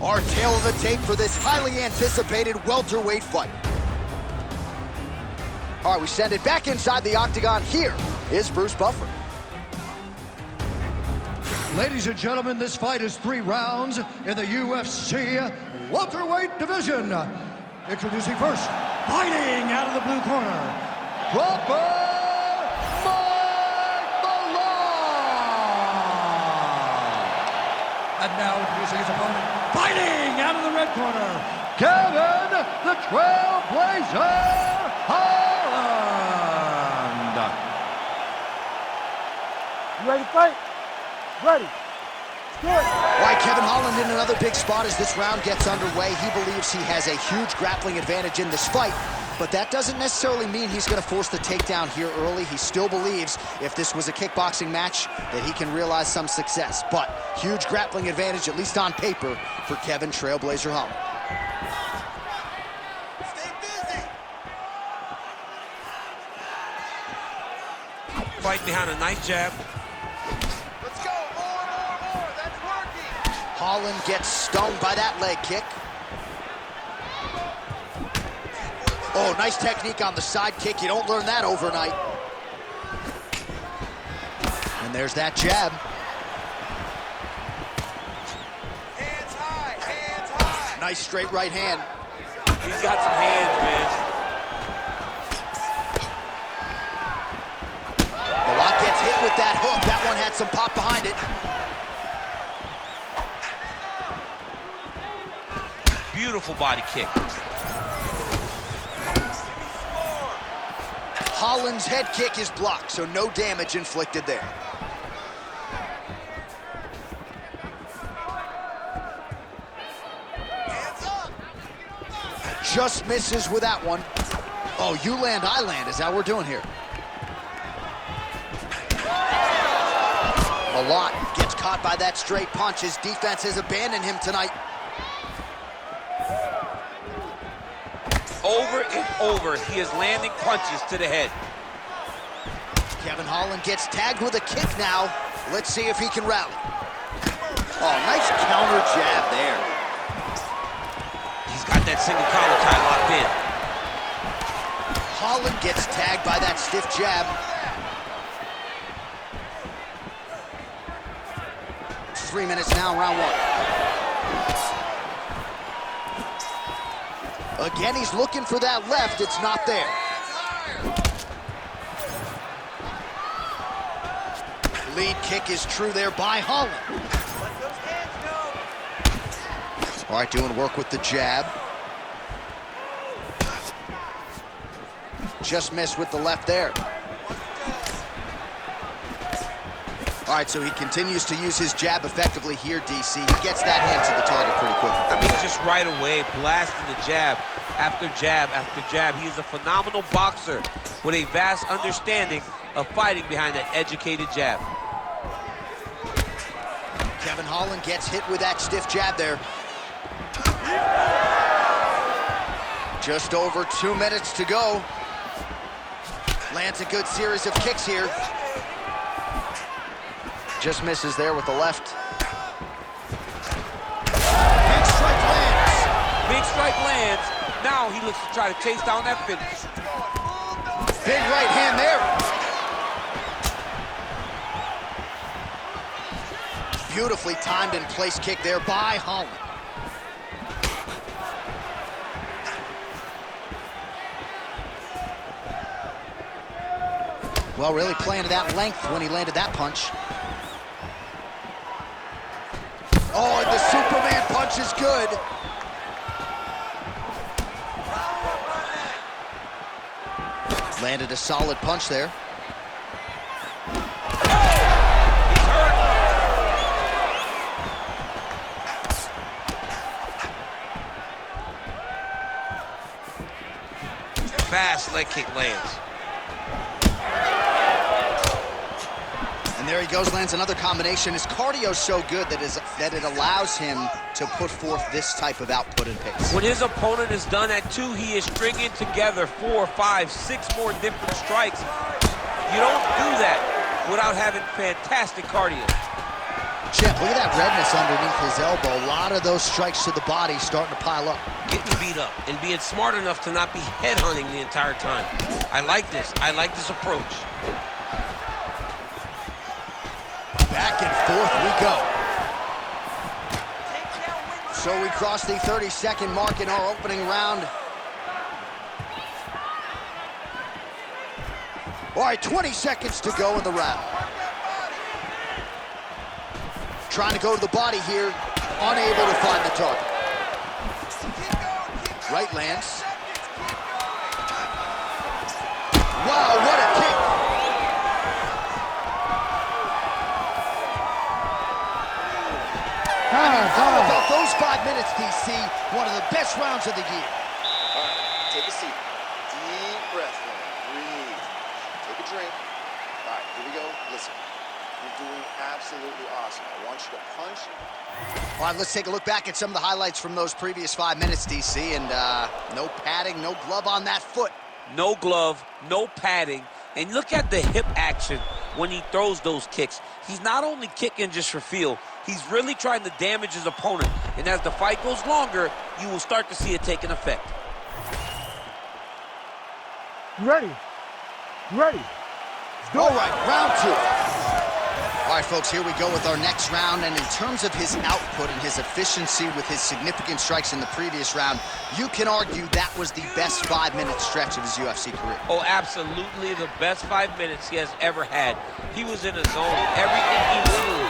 Our tail of the tape for this highly anticipated welterweight fight. All right, we send it back inside the octagon. Here is Bruce Buffer. Ladies and gentlemen, this fight is 3 rounds in the UFC welterweight division. Introducing first, fighting out of the blue corner, Malott. And now introducing his opponent, fighting out of the red corner, Kevin the Trailblazer Holland. You ready to fight? Ready. Good. All right, Kevin Holland in another big spot as this round gets underway. He believes he has a huge grappling advantage in this fight, but that doesn't necessarily mean he's going to force the takedown here early. He still believes if this was a kickboxing match that he can realize some success, but huge grappling advantage, at least on paper, for Kevin Trailblazer Holland. Stay busy. Fight behind a nice jab. Let's go. More. That's working. Holland gets stung by that leg kick. Oh, nice technique on the side kick. You don't learn that overnight. And there's that jab. Hands high. Hands high. Nice straight right hand. He's got some hands, man. Malott gets hit with that hook. That one had some pop behind it. Beautiful body kick. Holland's head kick is blocked, so no damage inflicted there. Hands up. Just misses with that one. Oh, you land, I land, is that what we're doing here? Malott gets caught by that straight punch. His defense has abandoned him tonight. Over and over, he is landing punches to the head. Kevin Holland gets tagged with a kick now. Let's see if he can rally. Oh, nice counter jab there. He's got that single collar tie locked in. Holland gets tagged by that stiff jab. It's 3 minutes now, round 1. Again, he's looking for that left. It's not there. Lead kick is true there by Holland. Let those hands go. All right, doing work with the jab. Just missed with the left there. All right, so he continues to use his jab effectively here, DC. He gets that hand to the target pretty quickly. I mean, just right away, blasting the jab after jab after jab. He is a phenomenal boxer with a vast understanding of fighting behind that educated jab. Kevin Holland gets hit with that stiff jab there. Just over 2 minutes to go. Lands a good series of kicks here. Just misses there with the left. Big strike lands. Big strike lands. Now he looks to try to chase down that finish. Big right hand there. Beautifully timed and placed kick there by Holland. Well, really playing to that length when he landed that punch. Oh, and the Superman punch is good. Landed a solid punch there. He's hurt. Fast leg kick lands. And there he goes, lands another combination. His cardio's so good that it allows him to put forth this type of output and pace. When his opponent is done at 2, he is stringing together 4, 5, 6 more different strikes. You don't do that without having fantastic cardio. Champ, look at that redness underneath his elbow. A lot of those strikes to the body starting to pile up. Getting beat up and being smart enough to not be headhunting the entire time. I like this. I like this approach. Back and forth we go. So we cross the 30-second mark in our opening round. All right, 20 seconds to go in the round. Trying to go to the body here, unable to find the target. Right lands. Wow, what a kick. How about those 5 minutes, DC? One of the best rounds of the year. All right, take a seat. Deep breath in. Breathe. Take a drink. All right, here we go. Listen. You're doing absolutely awesome. I want you to punch. All right, let's take a look back at some of the highlights from those previous 5 minutes, DC, and no padding, no glove on that foot. No glove, no padding, and look at the hip action when he throws those kicks. He's not only kicking just for feel, he's really trying to damage his opponent, and as the fight goes longer, you will start to see it take an effect. You ready? You ready? Let's go. All right, round 2. All right, folks, here we go with our next round, and in terms of his output and his efficiency with his significant strikes in the previous round, you can argue that was the best 5-minute stretch of his UFC career. Oh, absolutely the best 5 minutes he has ever had. He was in a zone. Everything he did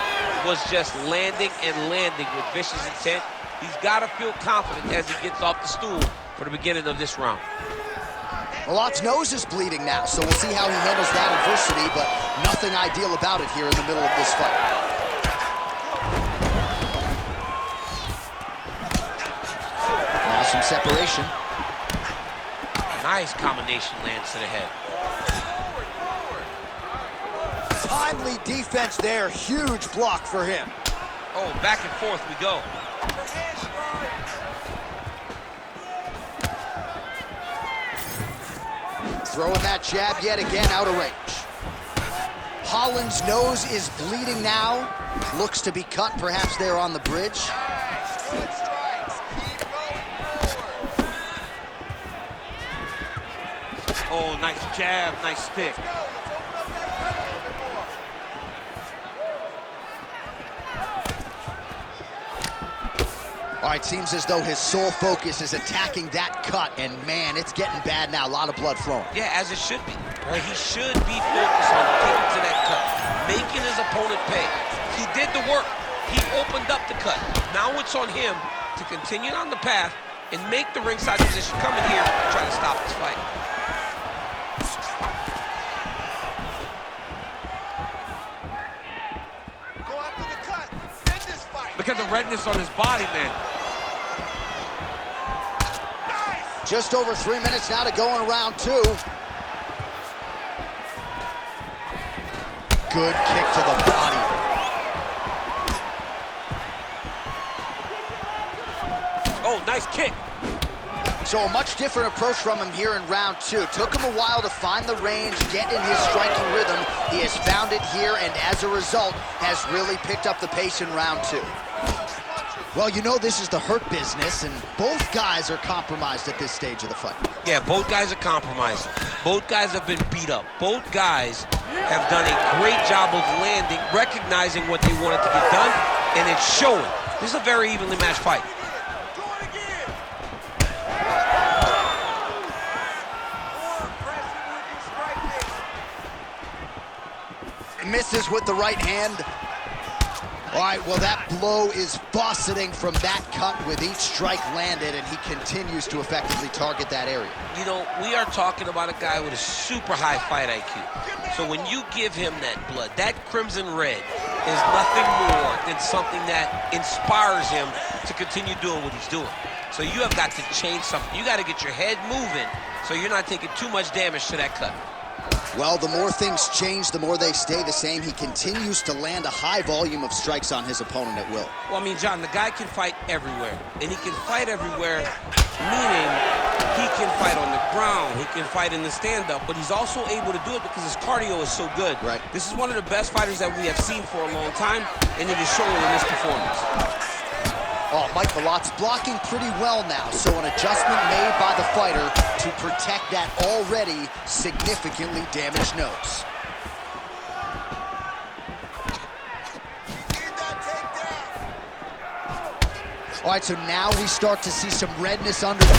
was just landing and landing with vicious intent. He's got to feel confident as he gets off the stool for the beginning of this round. Malott's nose is bleeding now, so we'll see how he handles that adversity, but nothing ideal about it here in the middle of this fight. Now some separation. Nice combination lands to the head. Timely defense there, huge block for him. Oh, back and forth we go. Throwing that jab yet again out of range. Holland's nose is bleeding now. Looks to be cut, perhaps there on the bridge. Nice. Good strikes. Keep going forward. Oh, nice jab, nice stick. Let's open up that cut a little bit more. All right, seems as though his sole focus is attacking that cut, and man, it's getting bad now. A lot of blood flowing. Yeah, as it should be. Right? He should be focused on getting to that cut, making his opponent pay. He did the work. He opened up the cut. Now it's on him to continue on the path and make the ringside position. Come in here and try to stop this fight. Go after the cut. End this fight. Look at the redness on his body, man. Just over 3 minutes now to go in round 2. Good kick to the body. Oh, nice kick. So a much different approach from him here in round 2. Took him a while to find the range, get in his striking rhythm. He has found it here, and as a result, has really picked up the pace in round 2. Well, you know this is the hurt business, and both guys are compromised at this stage of the fight. Yeah, both guys are compromised. Both guys have been beat up. Both guys have done a great job of landing, recognizing what they wanted to get done, and it's showing. This is a very evenly matched fight. Do it again. More aggressive with your striking. Misses with the right hand. All right, well, that blow is fauceting from that cut with each strike landed, and he continues to effectively target that area. You know, we are talking about a guy with a super high fight IQ. So when you give him that blood, that crimson red is nothing more than something that inspires him to continue doing what he's doing. So you have got to change something. You got to get your head moving so you're not taking too much damage to that cut. Well, the more things change, the more they stay the same. He continues to land a high volume of strikes on his opponent at will. Well, I mean, John, the guy can fight everywhere. And he can fight everywhere meaning he can fight on the ground, he can fight in the stand-up, but he's also able to do it because his cardio is so good. Right. This is one of the best fighters that we have seen for a long time, and it is showing in this performance. Oh, Mike Malott's blocking pretty well now, so an adjustment made by the fighter to protect that already significantly damaged nose. All right, so now we start to see some redness under the... You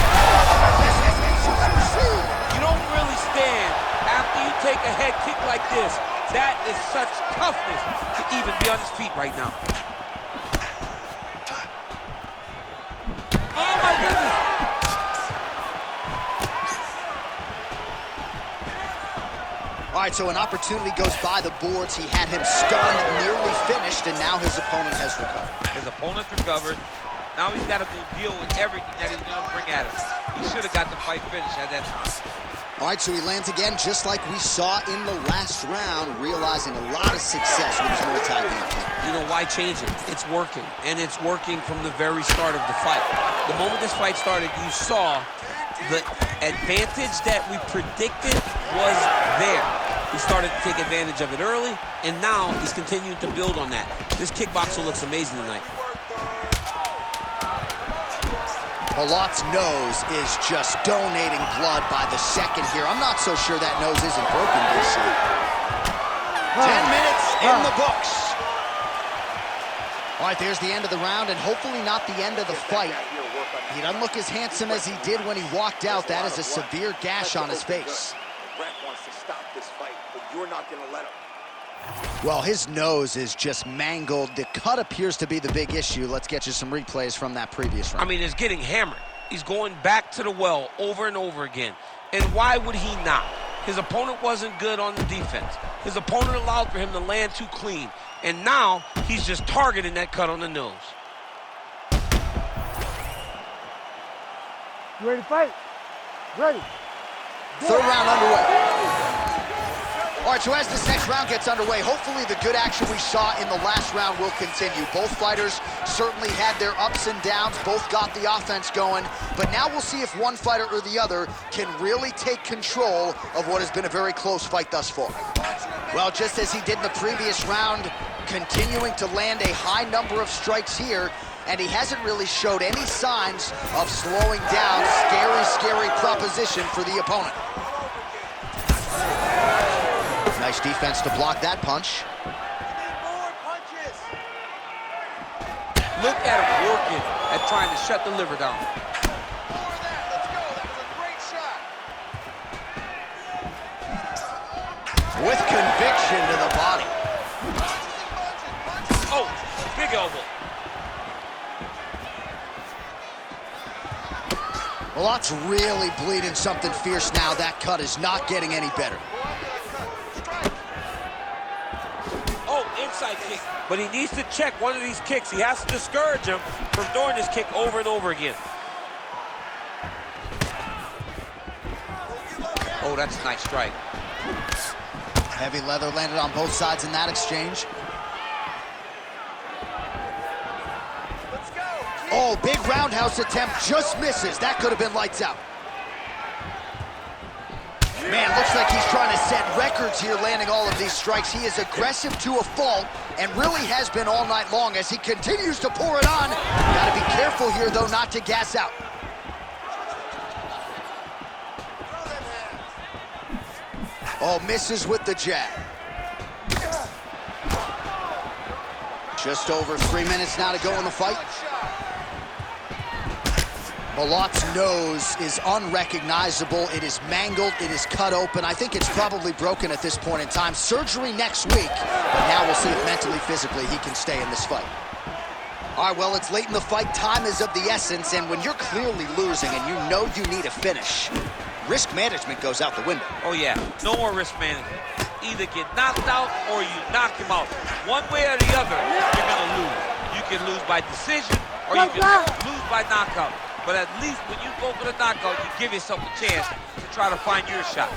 don't really stand after you take a head kick like this. That is such toughness to even be on his feet right now. Oh my goodness! All right, so an opportunity goes by the boards. He had him stunned, nearly finished, and now his opponent has recovered. His opponent's recovered. Now he's got to go deal with everything that he's going to bring at him. He should have got the fight finished at that time. All right, so he lands again, just like we saw in the last round, realizing a lot of success with his multi-game. You know, why change it? It's working, and it's working from the very start of the fight. The moment this fight started, you saw the advantage that we predicted was there. He started to take advantage of it early, and now he's continuing to build on that. This kickboxer looks amazing tonight. Malott's nose is just donating blood by the second here. I'm not so sure that nose isn't broken, DC. 10 minutes in the books. All right, there's the end of the round, and hopefully not the end of the fight. He doesn't look as handsome as he did when he walked out. That is a severe gash on his face. Brett wants to stop this fight, but you're not going to let him. Well, his nose is just mangled. The cut appears to be the big issue. Let's get you some replays from that previous round. I mean, it's getting hammered. He's going back to the well over and over again. And why would he not? His opponent wasn't good on the defense. His opponent allowed for him to land too clean. And now he's just targeting that cut on the nose. You ready to fight? Ready. Third round underway. All right, so as this next round gets underway, hopefully the good action we saw in the last round will continue. Both fighters certainly had their ups and downs, both got the offense going, but now we'll see if one fighter or the other can really take control of what has been a very close fight thus far. Well, just as he did in the previous round, continuing to land a high number of strikes here, and he hasn't really showed any signs of slowing down. Scary, scary proposition for the opponent. Nice defense to block that punch. Look at him working at trying to shut the liver down. With conviction to the body. Oh, big elbow. Malott's really bleeding something fierce now. That cut is not getting any better. Inside kick, but he needs to check one of these kicks. He has to discourage him from throwing this kick over and over again. Oh, that's a nice strike. Heavy leather landed on both sides in that exchange. Oh, big roundhouse attempt, just misses. That could have been lights out. Man, looks like he's trying to set records here, landing all of these strikes. He is aggressive to a fault and really has been all night long as he continues to pour it on. Gotta be careful here, though, not to gas out. Oh, misses with the jab. Just over 3 minutes now to go in the fight. Malott's nose is unrecognizable. It is mangled. It is cut open. I think it's probably broken at this point in time. Surgery next week, but now we'll see if mentally, physically, he can stay in this fight. All right, well, it's late in the fight. Time is of the essence, and when you're clearly losing and you know you need a finish, risk management goes out the window. Oh, yeah. No more risk management. Either get knocked out or you knock him out. One way or the other, you're going to lose. You can lose by decision or you can lose by knockout. But at least when you go for the knockout, you give yourself a chance to try to find your shot.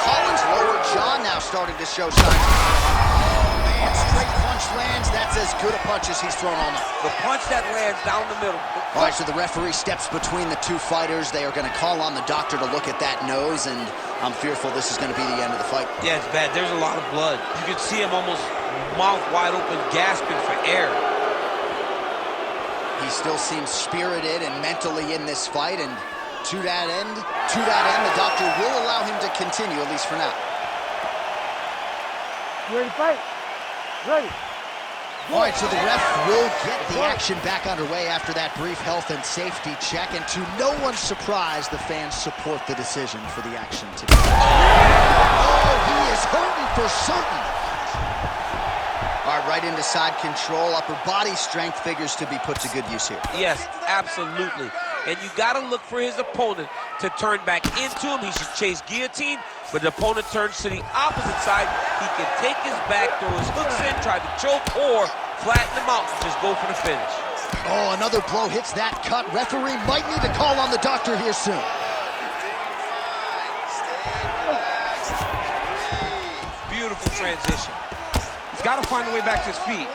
Holland's lower jaw now starting to show signs. Oh, man, straight punch punch lands, that's as good a punch as he's thrown all night. The punch that lands down the middle. All right, so the referee steps between the two fighters. They are going to call on the doctor to look at that nose, and I'm fearful this is going to be the end of the fight. Yeah, it's bad. There's a lot of blood. You can see him almost mouth wide open, gasping for air. He still seems spirited and mentally in this fight, and to that end, the doctor will allow him to continue, at least for now. You ready to fight? Ready. All right, so the ref will get the action back underway after that brief health and safety check, and to no one's surprise, the fans support the decision for the action today. Oh, he is hurting for certain. All right, right into side control. Upper body strength figures to be put to good use here. Yes, absolutely. And you got to look for his opponent to turn back into him. He should chase guillotine, but the opponent turns to the opposite side. He can take his back, throw his hooks in, try to choke, or flatten him out and just go for the finish. Oh, another blow hits that cut. Referee might need to call on the doctor here soon. Beautiful transition. He's got to find a way back to his feet.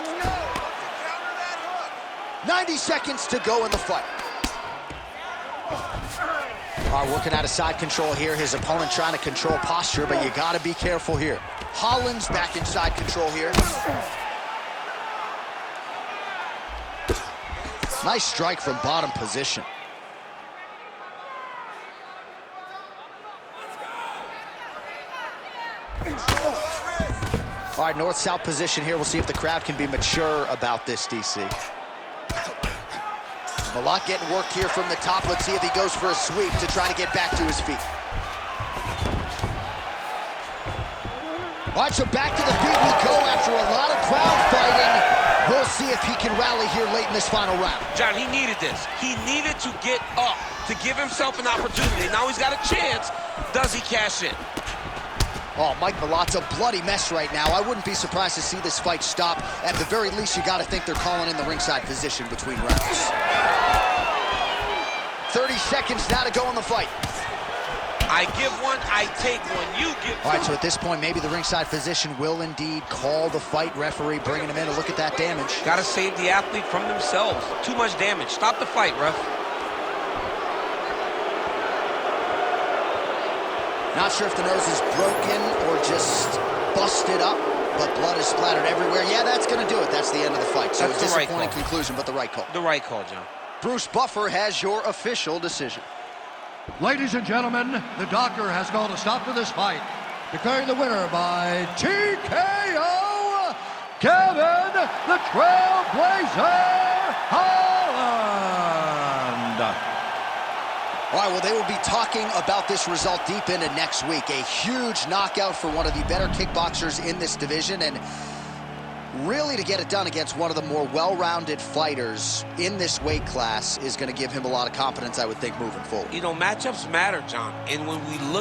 90 seconds to go in the fight. All right, working out of side control here. His opponent trying to control posture, but you got to be careful here. Holland's back in side control here. Nice strike from bottom position. All right, north-south position here. We'll see if the crowd can be mature about this, DC. Malott getting work here from the top. Let's see if he goes for a sweep to try to get back to his feet. All right, so back to the feet we go after a lot of crowd fighting. We'll see if he can rally here late in this final round. John, he needed this. He needed to get up to give himself an opportunity. Now he's got a chance. Does he cash in? Oh, Mike Malott's a bloody mess right now. I wouldn't be surprised to see this fight stop. At the very least, you got to think they're calling in the ringside position between rounds. 30 seconds now to go in the fight. I give one, I take one, you give two. All right, so at this point, maybe the ringside physician will indeed call the fight. Referee bringing him in to look at that damage. Got to save the athlete from themselves. Too much damage. Stop the fight, ref. Not sure if the nose is broken or just busted up, but blood is splattered everywhere. Yeah, that's going to do it. That's the end of the fight. So That's a the right disappointing call. conclusion, but the right call. The right call, John. Bruce Buffer has your official decision. Ladies and gentlemen, the doctor has called a stop to this fight, declaring the winner by TKO, Kevin the Trailblazer Holland. All right, well, they will be talking about this result deep into next week. A huge knockout for one of the better kickboxers in this division, and really to get it done against one of the more well-rounded fighters in this weight class is going to give him a lot of confidence, I would think, moving forward. You know, matchups matter, John. And when we look